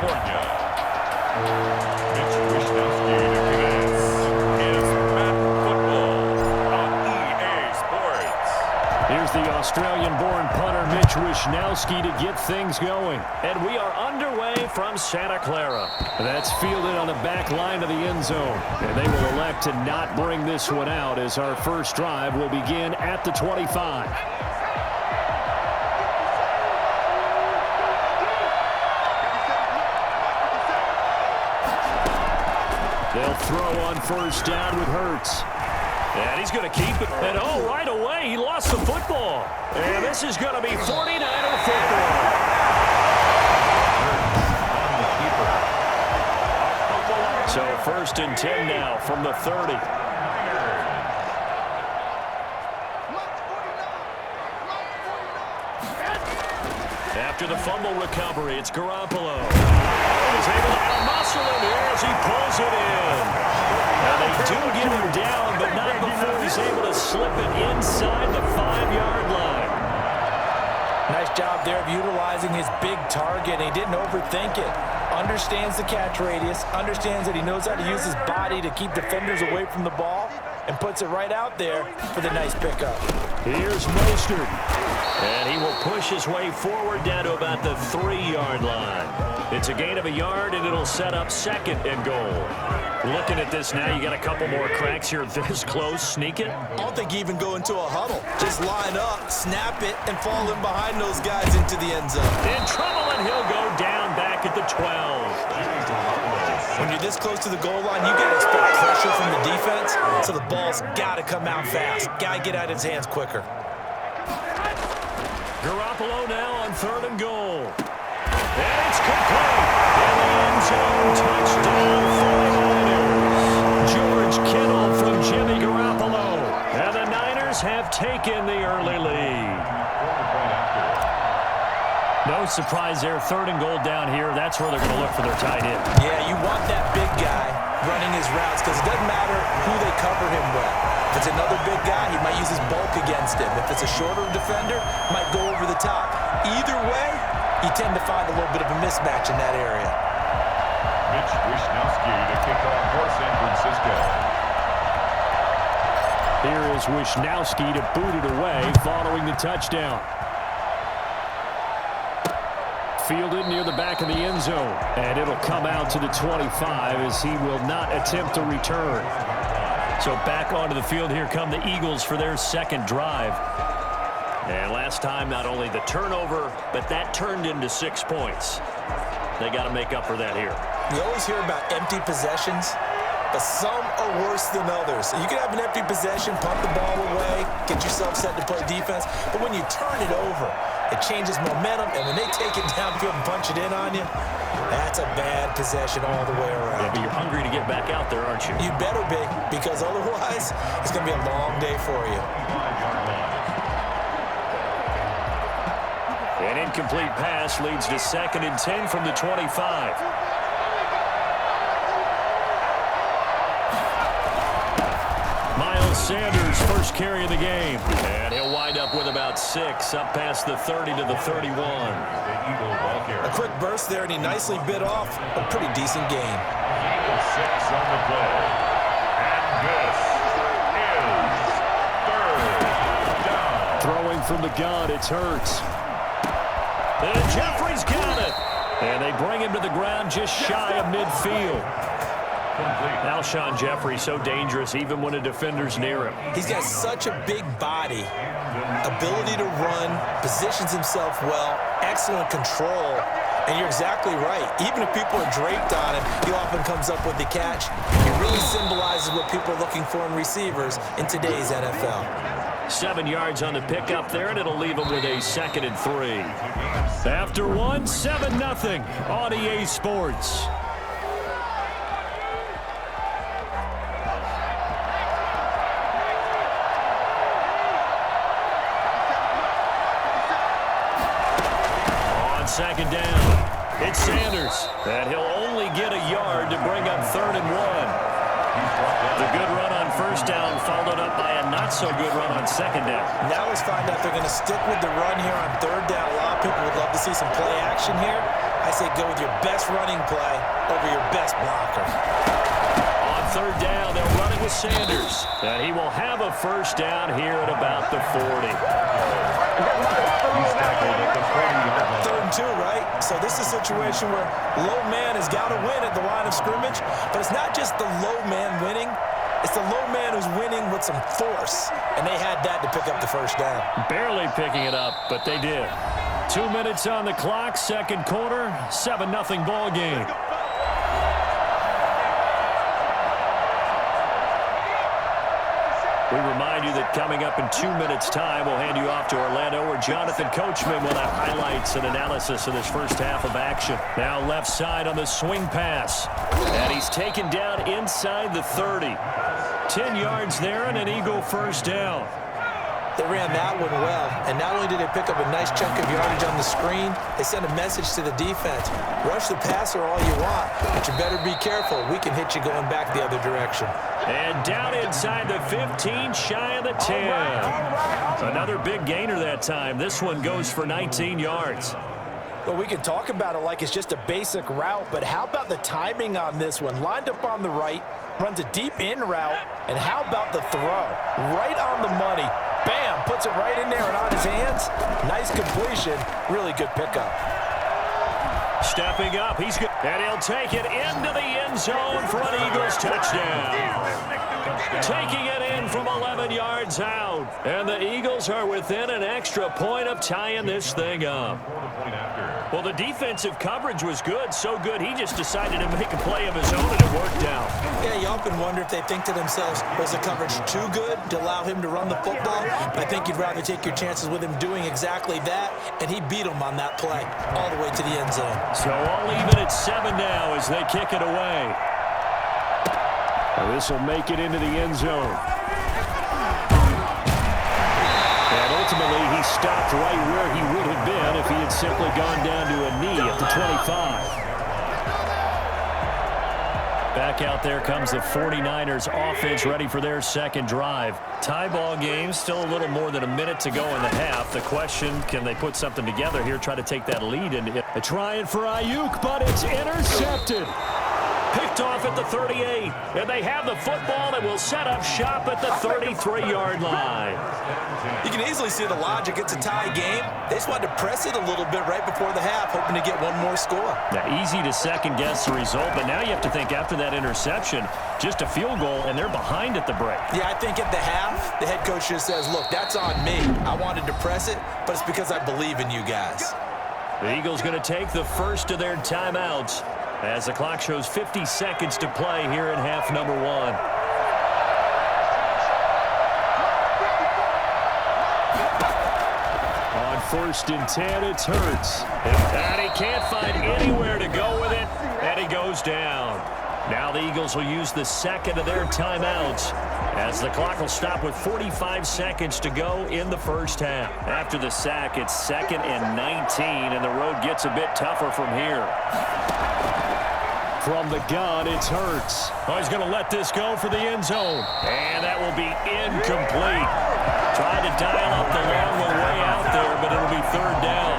California. Mitch Wishnowski to commence is Madden Football on EA Sports. Here's the Australian-born punter Mitch Wishnowski to get things going. And we are underway from Santa Clara. That's fielded on the back line of the end zone. And they will elect to not bring this one out as our first drive will begin at the 25. They'll throw on first down with Hurts. And he's going to keep it. And oh, right away, he lost the football. And this is going to be 49er football. So first and 10 now from the 30. After the fumble recovery, it's Garoppolo. He's able to muscle it here as he pulls it in. Now they do get him down, but not before he's able to slip it inside the 5-yard line. Nice job there of utilizing his big target. He didn't overthink it. Understands the catch radius, understands that he knows how to use his body to keep defenders away from the ball, and puts it right out there for the nice pickup. Here's Mostert. And he will push his way forward down to about the 3-yard line. It's a gain of a yard, and it'll set up second and goal. Looking at this now, you got a couple more cracks here this close. Sneak it. I don't think you even go into a huddle. Just line up, snap it, and fall in behind those guys into the end zone. In trouble, and he'll go down back at the 12. When you're this close to the goal line, you got to expect pressure from the defense, so the ball's got to come out fast. Got to get out of his hands quicker. Garoppolo now on third and goal. And it's complete. In the end zone, touchdown 49ers. George Kittle from Jimmy Garoppolo. And the Niners have taken the early lead. No surprise there. Third and goal down here. That's where they're going to look for their tight end. Yeah, you want that big guy running his routes because it doesn't matter who they cover him with. If it's another big guy, he might use his bulk against him. If it's a shorter defender, might go over the top. Either way, you tend to find a little bit of a mismatch in that area. Mitch Wishnowski to kick off for San Francisco. Here is Wishnowski to boot it away following the touchdown. Fielded near the back of the end zone. And it'll come out to the 25 as he will not attempt to return. So back onto the field, here come the Eagles for their second drive. And last time, not only the turnover, but that turned into 6 points. They got to make up for that here. You always hear about empty possessions, but some are worse than others. You can have an empty possession, pump the ball away, get yourself set to play defense, but when you turn it over, it changes momentum, and when they take it downfield and punch it in on you, that's a bad possession all the way around. Yeah, but you're hungry to get back out there, aren't you? You better be, because otherwise, it's going to be a long day for you. An incomplete pass leads to second and 10 from the 25. Miles Sanders, first carry of the game. And he'll wind up with about 6, up past the 30 to the 31. A quick burst there, and he nicely bit off a pretty decent gain. 6 on the play. And this is third down. Throwing from the gun, it's Hurts. And Jeffrey's got it. And they bring him to the ground just shy of midfield. Alshon Jeffrey so dangerous even when a defender's near him. He's got such a big body, ability to run, positions himself well, excellent control, and you're exactly right. Even if people are draped on him, he often comes up with the catch. He really symbolizes what people are looking for in receivers in today's NFL. 7 yards on the pickup there, and it'll leave him with a second and 3. After one, 7-0 on EA Sports. On second down, it's Sanders, and he'll only get a yard to bring up 3rd and 1. The good run on first down followed up by a not-so-good run on second down. Now let's find out they're going to stick with the run here on 3rd down. A lot of people would love to see some play action here. I say go with your best running play over your best blocker. On third down, they'll run it with Sanders. And he will have a first down here at about the 40. He's tackled at the 40-yard line. 3rd and 2, right? So this is a situation where low man has got to win at the line of scrimmage, but it's not just the low man winning. It's the low man who's winning with some force, and they had that to pick up the first down. Barely picking it up, but they did. 2 minutes on the clock, second quarter, 7-0 ball game. We remind you that coming up in 2 minutes' time, we'll hand you off to Orlando, where Jonathan Coachman will have highlights and analysis of this first half of action. Now left side on the swing pass. And he's taken down inside the 30. 10 yards there and an Eagle first down. They ran that one well, and not only did they pick up a nice chunk of yardage on the screen, they sent a message to the defense. Rush the passer all you want, but you better be careful. We can hit you going back the other direction. And down inside the 15, shy of the 10. Another big gainer that time. This one goes for 19 yards. Well, we can talk about it like it's just a basic route, but how about the timing on this one? Lined up on the right, runs a deep in route, and how about the throw? Right on the money. Bam, puts it right in there and on his hands. Nice completion, really good pickup. Stepping up, he's good. And he'll take it into the end zone for an Eagles touchdown. Taking it in from 11 yards out. And the Eagles are within an extra point of tying this thing up. Well, the defensive coverage was good, so good he just decided to make a play of his own, and it worked out. Yeah, you often wonder if they think to themselves, was the coverage too good to allow him to run the football? I think you'd rather take your chances with him doing exactly that, and he beat him on that play all the way to the end zone. So all even at 7 now as they kick it away. This will make it into the end zone. And ultimately, he stopped right where he would have been if he had simply gone down to a knee at the 25. Back out there comes the 49ers offense ready for their second drive. Tie ball game, still a little more than a minute to go in the half. The question, can they put something together here, try to take that lead? And they're trying for Ayuk, but it's intercepted. Picked off at the 38, and they have the football that will set up shop at the 33-yard line. You can easily see the logic. It's a tie game. They just wanted to press it a little bit right before the half, hoping to get one more score. Now, easy to second-guess the result, but now you have to think after that interception, just a field goal, and they're behind at the break. Yeah, I think at the half, the head coach just says, look, that's on me. I wanted to press it, but it's because I believe in you guys. The Eagles going to take the first of their timeouts as the clock shows 50 seconds to play here in half number 1. On 1st and 10, it's Hurts. And he can't find anywhere to go with it, and he goes down. Now the Eagles will use the second of their timeouts as the clock will stop with 45 seconds to go in the first half. After the sack, it's 2nd and 19, and the road gets a bit tougher from here. From the gun, it's Hurts. Oh, he's going to let this go for the end zone. And that will be incomplete. Trying to dial up the long one way out there, but it'll be 3rd down.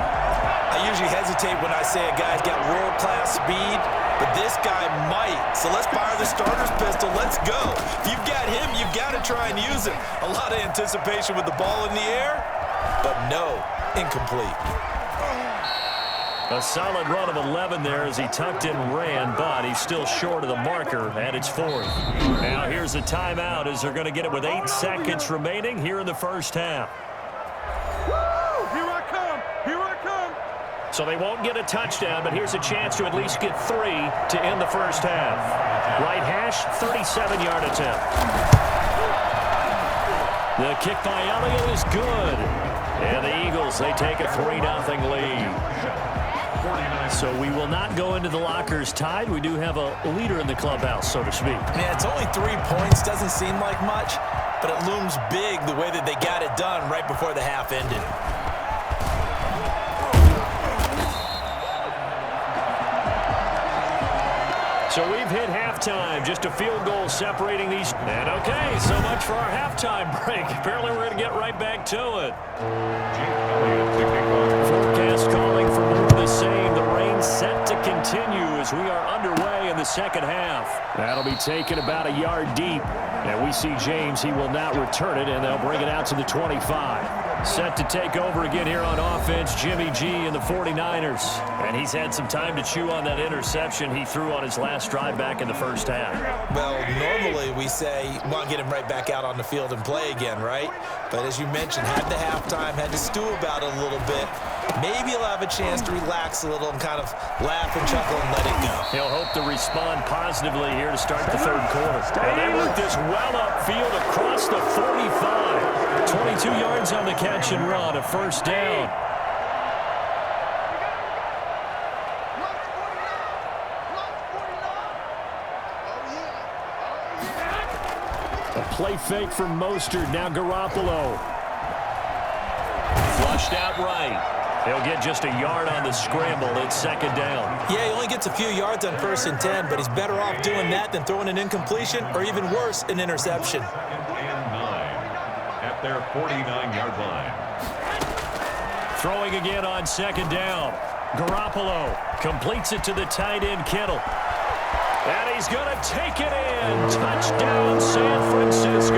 I usually hesitate when I say a guy's got world-class speed, but this guy might. So let's fire the starter's pistol. Let's go. If you've got him, you've got to try and use him. A lot of anticipation with the ball in the air, but no, incomplete. A solid run of 11 there as he tucked in and ran, but he's still short of the marker, and it's 4th. Now here's a timeout as they're going to get it with 8 seconds remaining here in the first half. Here I come! Here I come! So they won't get a touchdown, but here's a chance to at least get 3 to end the first half. Right hash, 37-yard attempt. The kick by Elliott is good. And the Eagles, they take a 3-0 lead. So we will not go into the lockers tied. We do have a leader in the clubhouse, so to speak. Man, it's only 3 points. Doesn't seem like much, but it looms big the way that they got it done right before the half ended. So we've hit halftime. Just a field goal separating these. And okay, so much for our halftime break. Apparently we're going to get right back to it. Forecast calling for more of the same. The rain set to continue as we are underway in the second half. That'll be taken about a yard deep. And we see James. He will not return it, and they'll bring it out to the 25. Set to take over again here on offense, Jimmy G and the 49ers. And he's had some time to chew on that interception he threw on his last drive back in the first half. Well, normally we say, well, get him right back out on the field and play again, right? But as you mentioned, had the halftime, had to stew about it a little bit. Maybe he'll have a chance to relax a little and kind of laugh and chuckle and let it go. He'll hope to respond positively here to start the third quarter. And they work this well upfield across the 45. 22 yards on the catch and run, a first down. A play fake from Mostert, now Garoppolo. Flushed out right. He'll get just a yard on the scramble. It's second down. Yeah, he only gets a few yards on 1st and 10, but he's better off doing that than throwing an incompletion or even worse, an interception. At their 49-yard line. Throwing again on second down. Garoppolo completes it to the tight end, Kittle. And he's going to take it in. Touchdown, San Francisco.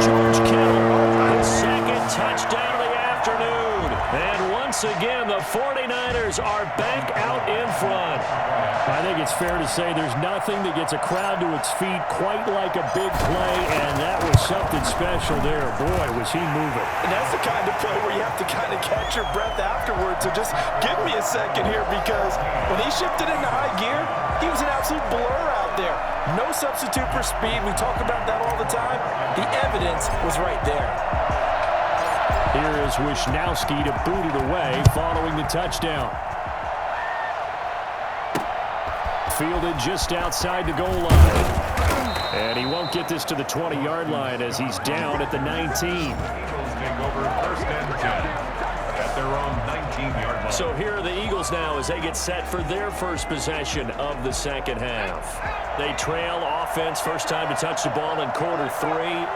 George Kittle, his second touchdown of the afternoon. And once again, the 49ers are back out in front. I think it's fair to say there's nothing that gets a crowd to its feet quite like a big play, and that was something special there. Boy, was he moving. And that's the kind of play where you have to kind of catch your breath afterwards. So just give me a second here, because when he shifted into high gear, he was an absolute blur out there. No substitute for speed. We talk about that all the time. The evidence was right there. Here is Wisnowski to boot it away following the touchdown. Fielded just outside the goal line. And he won't get this to the 20-yard line as he's down at the 19. Take over 1st and 10 at their own 19-yard line. So here are the Eagles now as they get set for their first possession of the second half. They trail offense, first time to touch the ball in quarter 3,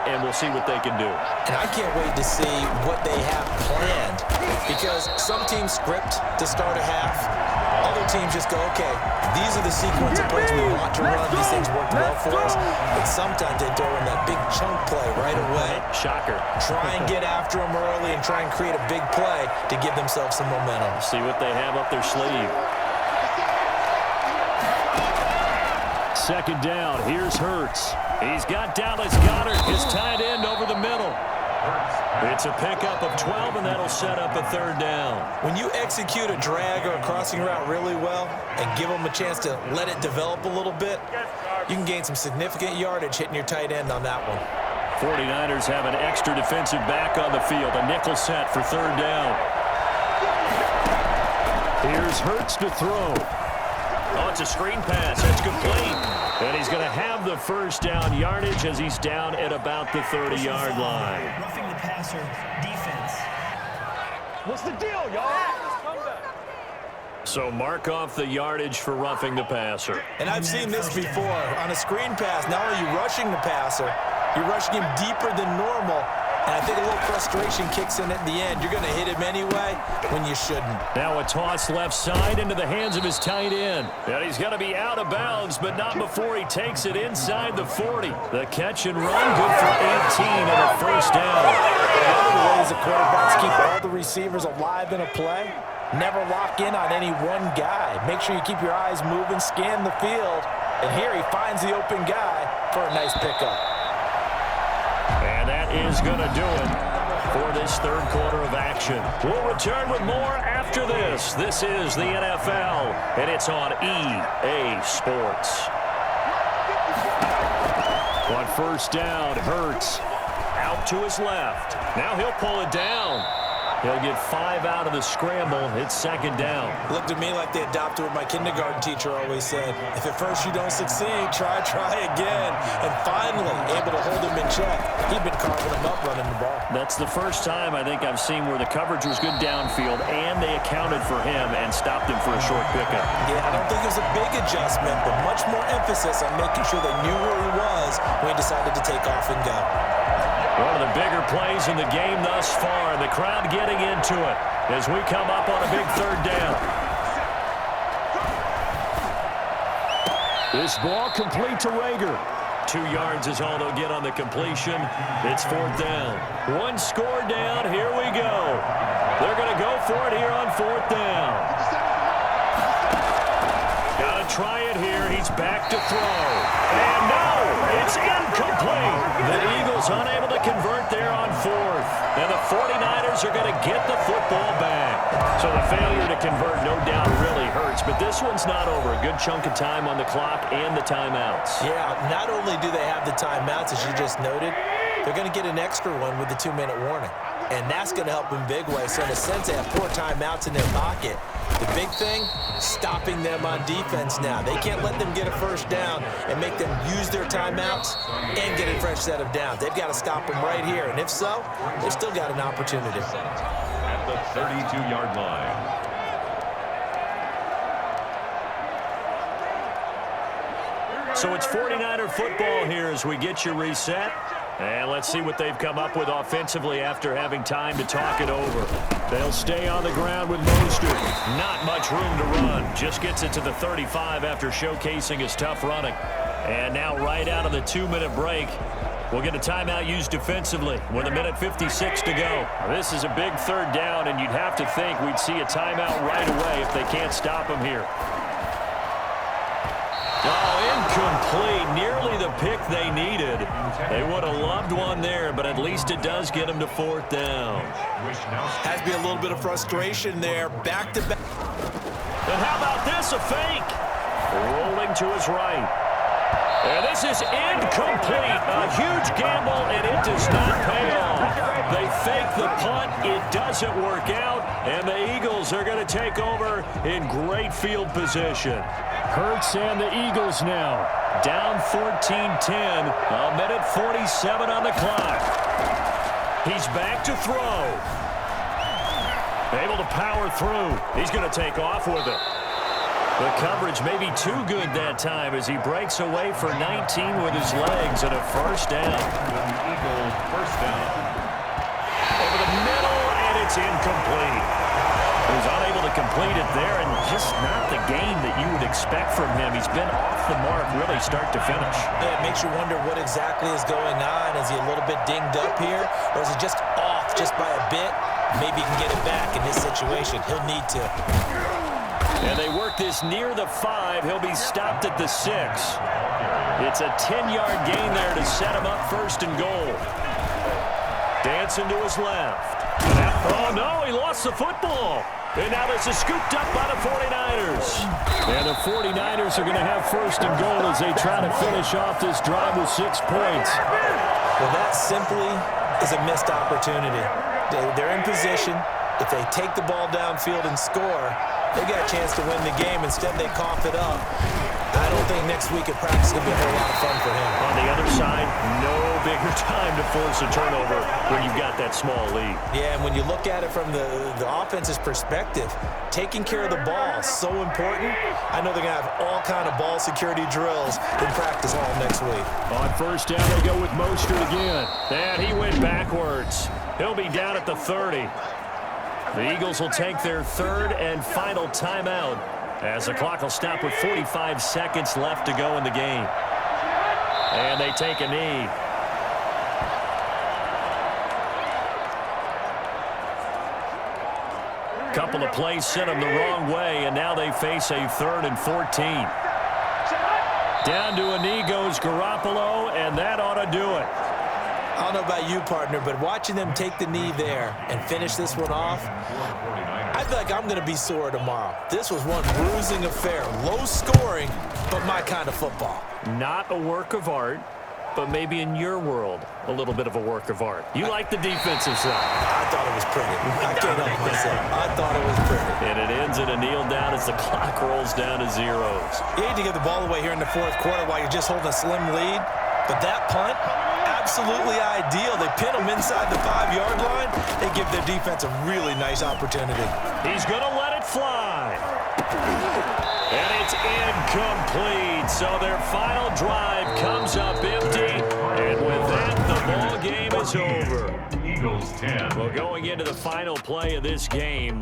and we'll see what they can do. And I can't wait to see what they have planned, because some teams script to start a half. Other teams just go, okay, these are the sequence of plays we want to run. These things worked well for us. But sometimes they throw in that big chunk play right away. Shocker. Try and get after them early and try and create a big play to give themselves some momentum. See what they have up their sleeve. Second down. Here's Hurts. He's got Dallas Goedert, his tight end, over the middle. It's a pickup of 12, and that'll set up a third down. When you execute a drag or a crossing route really well and give them a chance to let it develop a little bit, you can gain some significant yardage hitting your tight end on that one. 49ers have an extra defensive back on the field. A nickel set for third down. Here's Hurts to throw. Oh, it's a screen pass. It's complete. And he's going to have the first down yardage as he's down at about the 30-yard line. Roughing the passer defense. What's the deal, y'all? So mark off the yardage for roughing the passer. And I've seen this before. On a screen pass, not only are you rushing the passer, you're rushing him deeper than normal. And I think a little frustration kicks in at the end. You're going to hit him anyway when you shouldn't. Now a toss left side into the hands of his tight end. And he's going to be out of bounds, but not before he takes it inside the 40. The catch and run, good for 18 and a first down. One of the ways the quarterbacks keep all the receivers alive in a play, never lock in on any one guy. Make sure you keep your eyes moving, scan the field. And here he finds the open guy for a nice pickup. And that is going to do it for this third quarter of action. We'll return with more after this. This is the NFL, and it's on EA Sports. On first down, Hurts out to his left. Now he'll pull it down. He'll get 5 out of the scramble. It's second down. Looked at me like they adopted what my kindergarten teacher always said. If at first you don't succeed, try again. And finally, able to hold him in check. He'd been carving him up running the ball. That's the first time I think I've seen where the coverage was good downfield and they accounted for him and stopped him for a short pickup. Yeah, I don't think it was a big adjustment, but much more emphasis on making sure they knew where he was when he decided to take off and go. One of the bigger plays in the game thus far, and the crowd getting into it as we come up on a big third down. This ball complete to Rager. 2 yards is all they'll get on the completion. It's fourth down. One score down. Here we go. They're going to go for it here on fourth down. Got to try it here. He's back to throw. And no, it's incomplete. The Eagles unable to convert there on fourth. And the 49ers are going to get the football back. So the failure to convert no doubt really hurts, but this one's not over. A good chunk of time on the clock and the timeouts. Yeah, not only do they have the timeouts, as you just noted, they're going to get an extra one with the 2-minute warning. And that's going to help in big ways. So in a sense, they have 4 timeouts in their pocket. The big thing, stopping them on defense now. They can't let them get a first down and make them use their timeouts and get a fresh set of downs. They've got to stop them right here. And if so, they've still got an opportunity. At the 32-yard line. So it's 49er football here as we get you reset. And let's see what they've come up with offensively after having time to talk it over. They'll stay on the ground with Mostert. Not much room to run. Just gets it to the 35 after showcasing his tough running. And now right out of the 2-minute break, we'll get a timeout used defensively with 1:56 to go. This is a big third down, and you'd have to think we'd see a timeout right away if they can't stop him here. Oh, incomplete. Nearly the pick they needed. They would have loved one there, but at least it does get them to fourth down. Has to be a little bit of frustration there. Back to back. And how about this? A fake. Rolling to his right. And this is incomplete. A huge gamble, and it does not pay off. They fake the punt. It doesn't work out, and the Eagles are going to take over in great field position. Hurts and the Eagles now down 14-10. 1:47 on the clock. He's back to throw. Able to power through. He's going to take off with it. The coverage may be too good that time as he breaks away for 19 with his legs and a first down. Eagles first down. Over the middle, and it's incomplete. He was unable to complete it there, and just not the game that you would expect from him. He's been off the mark really start to finish. Yeah, it makes you wonder what exactly is going on. Is he a little bit dinged up here, or is he just off just by a bit? Maybe he can get it back in this situation. He'll need to. And they work this near the 5. He'll be stopped at the 6. It's a 10-yard gain there to set him up first and goal. Dancing to his left. Oh, no, he lost the football. And now this is scooped up by the 49ers. And the 49ers are going to have first and goal as they try to finish off this drive with 6 points. Well, that simply is a missed opportunity. They're in position. If they take the ball downfield and score, they got a chance to win the game. Instead, they cough it up. I don't think next week at practice is going to be a whole lot of fun for him. On the other side, no bigger time to force a turnover when you've got that small lead. Yeah, and when you look at it from the offense's perspective, taking care of the ball is so important. I know they're going to have all kind of ball security drills in practice all next week. On first down, they go with Mostert again. And he went backwards. He'll be down at the 30. The Eagles will take their third and final timeout as the clock will stop with 45 seconds left to go in the game. And they take a knee. Couple of plays sent them the wrong way, and now they face a 3rd and 14. Down to a knee goes Garoppolo, and that ought to do it. I don't know about you, partner, but watching them take the knee there and finish this one off, I feel like I'm going to be sore tomorrow. This was one bruising affair. Low scoring, but my kind of football. Not a work of art, but maybe in your world, a little bit of a work of art. You like the defensive side. I thought it was pretty. I can't help myself. I thought it was pretty. And it ends in a kneel down as the clock rolls down to zeros. You hate to give the ball away here in the 4th quarter while you're just holding a slim lead, but that punt, absolutely ideal. They pin them inside the 5-yard line. They give their defense a really nice opportunity. He's going to let it fly. And it's incomplete. So their final drive comes up empty. And with that, the ball game is it's over. Eagles 10. Well, going into the final play of this game,